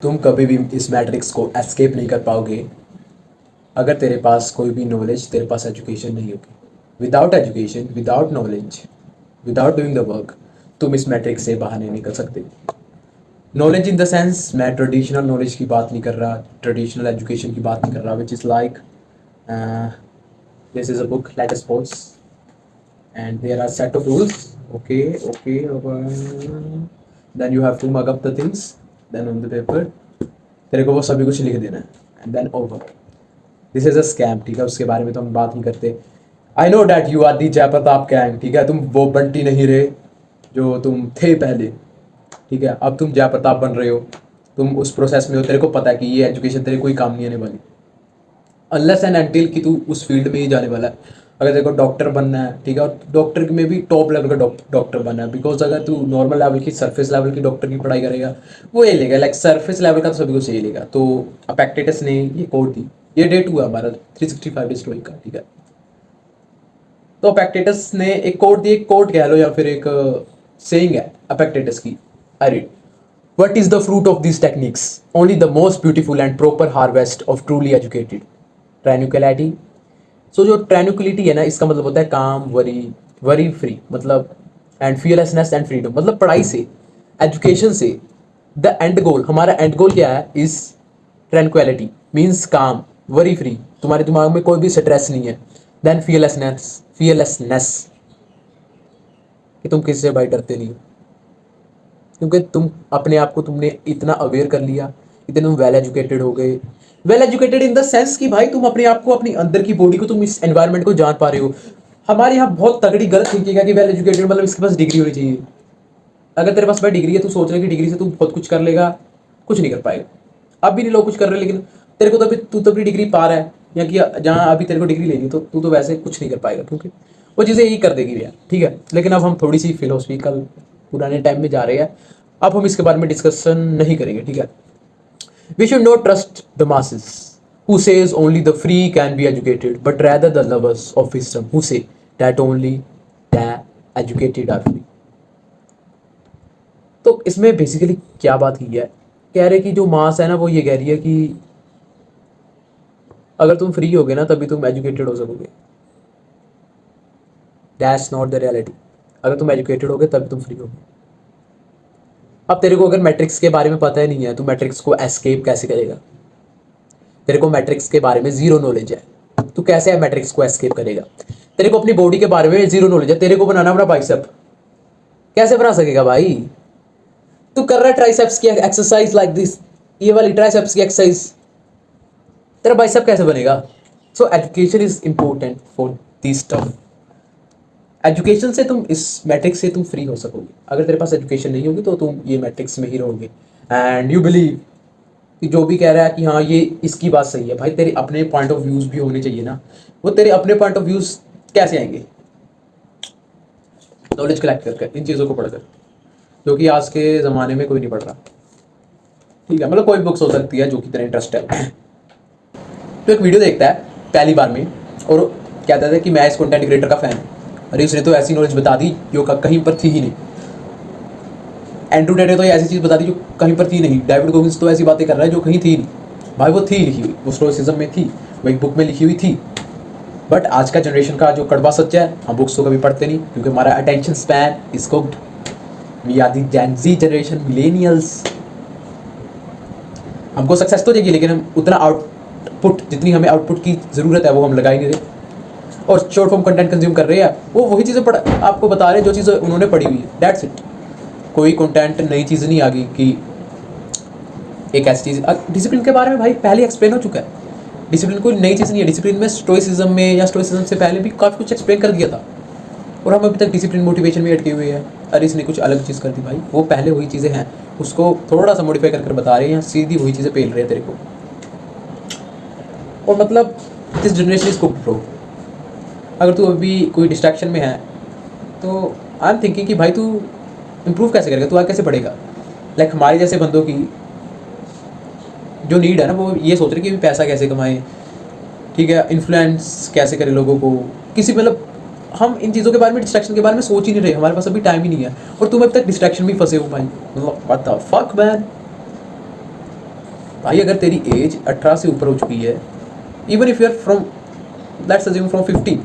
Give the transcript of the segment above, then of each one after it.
तुम कभी भी इस मैट्रिक्स को एस्केप नहीं कर पाओगे अगर तेरे पास कोई भी नॉलेज, तेरे पास एजुकेशन नहीं होगी। Without education, without knowledge, without doing the work, तुम इस मैट्रिक्स से बाहर नहीं निकल सकते। नॉलेज इन द सेंस, मैं ट्रेडिशनल नॉलेज की बात नहीं कर रहा, ट्रेडिशनल एजुकेशन की बात नहीं कर रहा, which is like this is a book like a sports and there are set of rules. Okay, then you have to mug up the things, then on the paper तेरे को वो सभी कुछ लिख देना है and then over. This is a scam, ठीक है, उसके बारे में तो हम बात नहीं करते। I know that you are the Jaipratap gang, ठीक है, तुम वो बंटी नहीं रहे जो तुम थे पहले, ठीक है, अब तुम जयप्रताप बन रहे हो, तुम उस प्रोसेस में हो, तेरे को पता है कि ये एजुकेशन तेरे कोई काम नहीं आने वाली अनलेस एंड अनटिल कि तू उस फील्ड में ही जाने वाला है। अगर तेरे को डॉक्टर बनना है, ठीक है, और डॉक्टर में भी टॉप लेवल का डॉक्टर बनना है, बिकॉज अगर तू नॉर्मल लेवल की, सरफेस लेवल की डॉक्टर की पढ़ाई करेगा, वो ये लेगा, लाइक सरफेस लेवल का तो सभी कुछ यही लेगा। तो अपेक्टेटस ने ये कोड दी, ये डेट हुआ हमारा 365 डेज स्टोरी का, ठीक है। तो अपेक्टेटस ने एक कोड दी, एक कोड कह लो या फिर एक सेइंग है अपेक्टेटस की। I read, what is the fruit of these techniques? Only the most beautiful and proper harvest of truly educated. Tranquility. So जो ट्रैनुक्लिटी है ना, इसका मतलब होता है काम, वरी फ्री, मतलब एंड फियरलेसनेस एंड फ्रीडम, मतलब पढ़ाई से, एजुकेशन से द एंड गोल, हमारा एंड गोल क्या है, इज ट्रैंक्विलिटी, मीन्स काम, वरी फ्री, तुम्हारे दिमाग में कोई भी स्ट्रेस नहीं है। देन फियरलेसनेस कि तुम किसी से भाई डरते नहीं हो, क्योंकि तुम अपने आप को तुमने इतना अवेयर कर लिया, इतने तुम वेल एजुकेटेड हो गए। Well educated in the sense कि भाई तुम अपने आप को, अपनी अंदर की बॉडी को, तुम इस एनवायरनमेंट को जान पा रहे हो। हमारे यहाँ बहुत तगड़ी गलत थिंकिंग है कि वेल एजुकेटेड मतलब इसके पास डिग्री होनी चाहिए। अगर तेरे पास भाई डिग्री है, तू सोच रहे कि डिग्री से तू बहुत कुछ कर लेगा, कुछ नहीं कर पाएगा। अब भी नहीं लोग कुछ कर रहे, लेकिन तेरे को तो अभी, तू तो अपनी डिग्री पा रहा है, या कि जहाँ अभी तेरे को डिग्री लेनी, तो तू तो वैसे कुछ नहीं कर पाएगा, क्योंकि वो चीज़ें यही कर देगी भैया, ठीक है। लेकिन अब हम थोड़ी सी फिलोसफिकल पुराने टाइम में जा रहे हैं, अब हम इसके बारे में डिस्कशन नहीं करेंगे, ठीक है। We should not trust the masses who says only the free can be educated, but rather the lovers of wisdom who say that only the educated are free. तो इसमें बेसिकली क्या बात की है, कह रहे कि जो मास है ना, वो ये कह रही है कि अगर तुम फ्री होगे ना तभी तुम एजुकेटेड हो सकोगे। That's not the reality. अगर तुम एजुकेटेड होगे तभी तुम फ्री होगे। अब तेरे को अगर मैट्रिक्स के बारे में पता ही नहीं है, तो मैट्रिक्स को एस्केप कैसे करेगा? तेरे को मैट्रिक्स के बारे में जीरो नॉलेज है, तू कैसे मैट्रिक्स को एस्केप करेगा? तेरे को अपनी बॉडी के बारे में जीरो नॉलेज है, तेरे को बनाना अपना बाइसेप, कैसे बना सकेगा भाई? तू कर रहा है ट्राइसेप्स की एक्सरसाइज लाइक दिस, ये वाली ट्राइसेप्स की एक्सरसाइज, तेरा बाइसेप कैसे बनेगा? So education is important for this stuff. Education से तुम, इस मैट्रिक्स से तुम फ्री हो सकोगे। अगर तेरे पास एजुकेशन नहीं होगी तो तुम ये मैट्रिक्स में ही रहोगे, एंड यू बिलीव कि जो भी कह रहा है कि हाँ ये इसकी बात सही है, भाई तेरे अपने पॉइंट ऑफ व्यूज भी होने चाहिए ना। वो तेरे अपने पॉइंट ऑफ व्यूज कैसे आएंगे? नॉलेज कलेक्ट करके, इन चीज़ों को पढ़कर, जो कि आज के ज़माने में कोई नहीं पढ़ रहा, ठीक है। मतलब कोई बुक्स हो सकती है जो कि तेरा इंटरेस्ट है। तो एक वीडियो देखता है पहली बार में, और कहता था कि मैं इस कंटेंट क्रिएटर का फैन हूँ। अरे उसने तो ऐसी नॉलेज बता दी जो कहीं पर थी ही नहीं। एंड्रू टेट ने तो ऐसी चीज़ बता दी जो कहीं पर थी नहीं। डेविड गोगिंस तो ऐसी बातें कर रहा है जो कहीं थी नहीं। भाई वो थी लिखी हुई, वो स्टोइसिज्म में थी, वो एक बुक में लिखी हुई थी। बट आज का जनरेशन का जो कड़वा सच्चा है, हम बुक्स तो कभी पढ़ते नहीं, क्योंकि हमारा attention span is cooked. We are the gen Z generation, millennials. हमको सक्सेस तो चाहिए, लेकिन हम उतना आउटपुट, जितनी हमें आउटपुट की ज़रूरत है वो हम लगा ही नहीं रहे, और शॉर्ट फॉर्म कंटेंट कंज्यूम कर रहे हैं। वो वही चीज़ें आपको बता रहे हैं जो चीज़ें उन्होंने पढ़ी हुई है, दैट्स इट। कोई कंटेंट नई चीज़ नहीं आ गई कि एक ऐसी चीज़। डिसिप्लिन के बारे में भाई पहले एक्सप्लेन हो चुका है। डिसिप्लिन कोई नई चीज़ नहीं है। डिसिप्लिन में स्टोइसिज्म में या स्टोइसिज्म से पहले भी काफ़ी कुछ एक्सप्लेन कर दिया था, और हम अभी तक डिसिप्लिन मोटिवेशन में अटके हुए हैं। अरे इसने कुछ अलग चीज़ कर दी भाई, वो पहले वही चीज़ें हैं, उसको थोड़ा सा मॉडिफाई कर बता रहे हैं, सीधी वही चीज़ें पेल रहे हैं तेरे को। और मतलब this generation is cooked bro. अगर तू अभी कोई डिस्ट्रैक्शन में है, तो आई एम थिंकिंग कि भाई तू इम्प्रूव कैसे करेगा, तू आगे कैसे पढ़ेगा? लाइक हमारे जैसे बंदों की जो नीड है ना, वो ये सोच रहे कि पैसा कैसे कमाएं, ठीक है, इन्फ्लुएंस कैसे करें लोगों को, किसी मतलब हम इन चीज़ों के बारे में, डिस्ट्रैक्शन के बारे में सोच ही नहीं रहे। हमारे पास अभी टाइम ही नहीं है, और तुम अभी तक डिस्ट्रैक्शन में फंसे हो भाई। मतलब व्हाट द फक मैन। भाई अगर तेरी एज 18 से ऊपर हो चुकी है, even if you are from, let's assume from 15,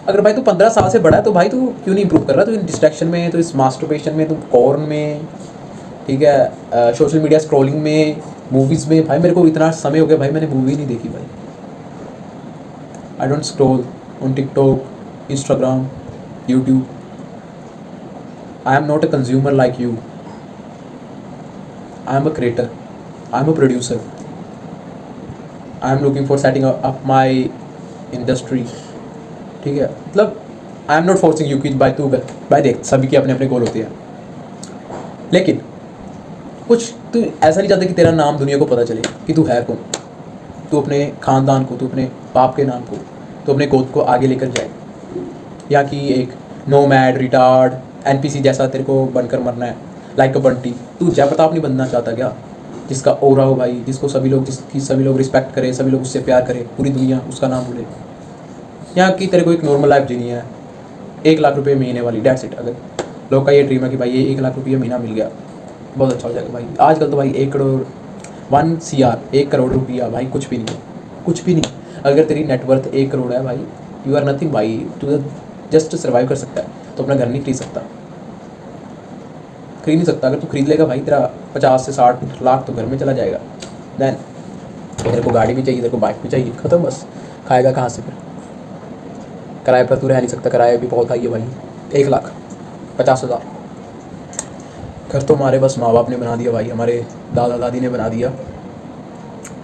अगर भाई तू 15 साल से बड़ा है तो भाई तू क्यों नहीं इंप्रूव कर रहा? तू इन डिस्ट्रैक्शन में, तो इस मास्टरबेशन में, तू कॉर्न में, ठीक है, सोशल मीडिया स्क्रॉलिंग में, मूवीज़ में। भाई मेरे को इतना समय हो गया भाई, मैंने मूवी नहीं देखी भाई। I don't scroll on TikTok, Instagram, YouTube. I am not a consumer like you. I am a creator, I am a producer, I am looking for setting up my industry, ठीक है। मतलब I am not forcing you कि भाई तू कर, भाई देख सभी के अपने अपने गोल होते हैं, लेकिन कुछ तू ऐसा नहीं चाहता कि तेरा नाम दुनिया को पता चले कि तू है कौन। तू अपने ख़ानदान को, तू अपने बाप के नाम को, तू अपने गोद को आगे लेकर जाए, या कि एक नोमैड रिटार्ड एनपीसी जैसा तेरे को बनकर मरना है, लाइक अ बंटी। तू जयप्रताप नहीं बनना चाहता क्या, जिसका ओरा हो भाई, जिसको सभी लोग, जिसकी सभी लोग रिस्पेक्ट करें, सभी लोग उससे प्यार करें, पूरी दुनिया उसका नाम बोले। यहाँ की तेरे को एक नॉर्मल लाइफ जीनी है, 1 लाख रुपये महीने वाली, डेट्स इट। अगर लोग का ये ड्रीम है कि भाई ये 1 लाख रुपये महीना मिल गया, बहुत अच्छा हो जाएगा भाई। आजकल तो भाई 1 करोड़, 1 CR, 1 करोड़ रुपया भाई कुछ भी नहीं है, कुछ भी नहीं। अगर तेरी नेटवर्थ 1 करोड़ है भाई, यू आर नथिंग भाई। तू जस्ट सर्वाइव कर सकता है, तो अपना घर नहीं खरीद सकता, खरीद नहीं सकता। अगर तू खरीद लेगा भाई, तेरा 50 से 60 लाख तो घर में चला जाएगा। दैन तेरे को गाड़ी भी चाहिए, तेरे को बाइक भी चाहिए, ख़त्म बस। खाएगा कहाँ से फिर? किराए पर तू रह नहीं सकता, किराया भी बहुत हाई है भाई, 1,50,000। घर तो हमारे बस माँ बाप ने बना दिया भाई, हमारे दादा दादी ने बना दिया,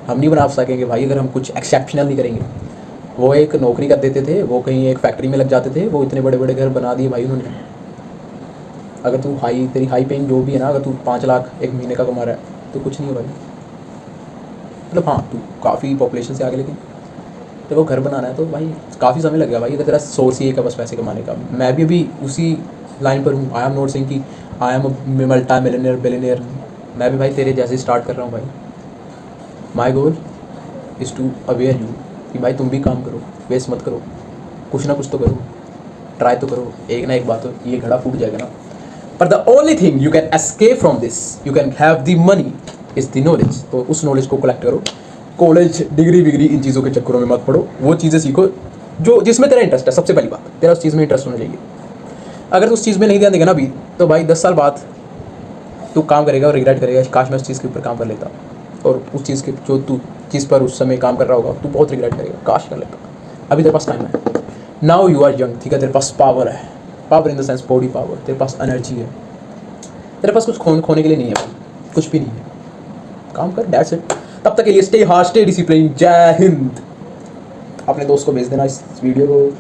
हम नहीं बना सकेंगे भाई अगर हम कुछ एक्सेप्शनल नहीं करेंगे। वो एक नौकरी कर देते थे, वो कहीं एक फैक्ट्री में लग जाते थे, वो इतने बड़े बड़े घर बना दिए भाई उन्होंने। अगर तू तेरी हाई पेइंग जो भी है ना, अगर तू 5 लाख एक महीने का कमा रहा है तो कुछ नहीं है भाई। मतलब हाँ, तू काफ़ी पॉपुलेशन से आगे, लेकिन जब वो घर बनाना है तो भाई काफ़ी समय लगेगा भाई, अगर तेरा सोर्स ही एक है बस पैसे कमाने का। मैं भी अभी उसी लाइन पर हूँ। आई एम नॉट सेइंग कि I am multi millionaire billionaire. मैं भी भाई तेरे जैसे स्टार्ट कर रहा हूँ भाई। My goal is to aware you कि भाई तुम भी काम करो, वेस्ट मत करो, कुछ ना कुछ तो करो, ट्राई तो करो। एक ना एक बात तो ये घड़ा फूट जाएगा ना। पर the only thing you can escape from this, you can have the money, is the knowledge. तो उस नॉलेज को कलेक्ट करो। कॉलेज डिग्री विग्री इन चीज़ों के चक्करों में मत पड़ो, वो चीज़ें सीखो जो जिसमें तेरा इंटरेस्ट है। सबसे पहली बात, तेरा उस चीज़ में इंटरेस्ट होना चाहिए। अगर तू उस चीज़ में नहीं ध्यान देगा ना अभी, तो भाई 10 साल बाद तू काम करेगा और रिग्रेट करेगा, काश मैं उस चीज़ के ऊपर काम कर लेता। और उस चीज़ के जो तू जिस पर उस समय काम कर रहा होगा, तू बहुत रिग्रेट करेगा, काश कर लेता। अभी तेरे पास टाइम है, नाउ यू आर यंग, ठीक है। तेरे पास पावर है, power in the sense body power, तेरे पास एनर्जी है, तेरे पास कुछ खोने के लिए नहीं है भाई, कुछ भी नहीं है। काम कर, दैट्स इट। तब तक के लिए स्टे हार्ड, स्टे डिसिप्लिन। जय हिंद। अपने दोस्त को भेज देना इस वीडियो को।